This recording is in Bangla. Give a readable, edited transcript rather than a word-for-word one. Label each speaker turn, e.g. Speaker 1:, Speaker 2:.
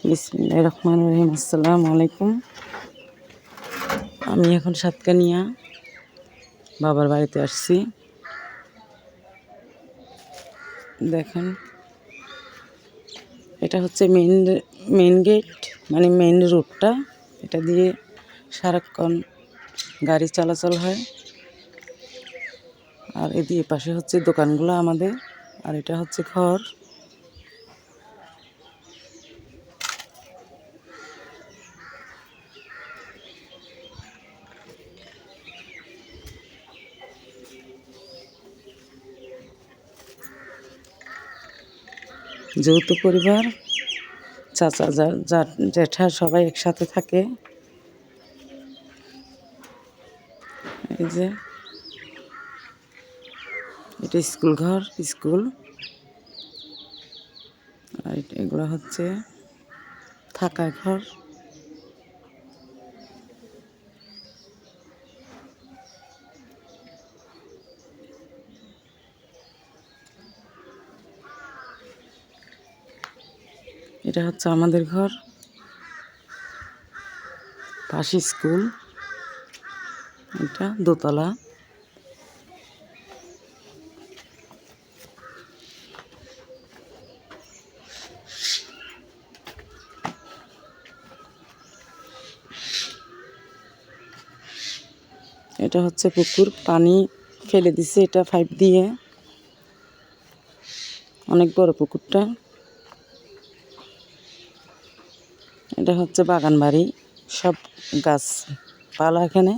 Speaker 1: বিসমিল্লাহির রহমানির রহিম। আসসালামু আলাইকুম। আমি এখন সাতকানিয়া বাবার বাড়িতে আসছি। দেখেন, এটা হচ্ছে মেন গেট, মানে মেন রোডটা। এটা দিয়ে সারাক্ষণ গাড়ি চলাচল হয়। আর এদিকে পাশে হচ্ছে দোকানগুলো আমাদের, আর এটা হচ্ছে ঘর। যৌথ পরিবার, চাচা জ্যাঠা সবাই একসাথে থাকে। এই যে এটা স্কুল ঘর, স্কুল। আর এগুলো হচ্ছে থাকার ঘর। এটা হচ্ছে আমাদের ঘর, পাশে স্কুল। এটা দোতলা। এটা হচ্ছে পুকুর, পানি ফেলে দিছে এটা পাইপ দিয়ে। অনেক বড় পুকুরটা। এটা হচ্ছে বাগান বাড়ি, সব গাছপালা এখানে।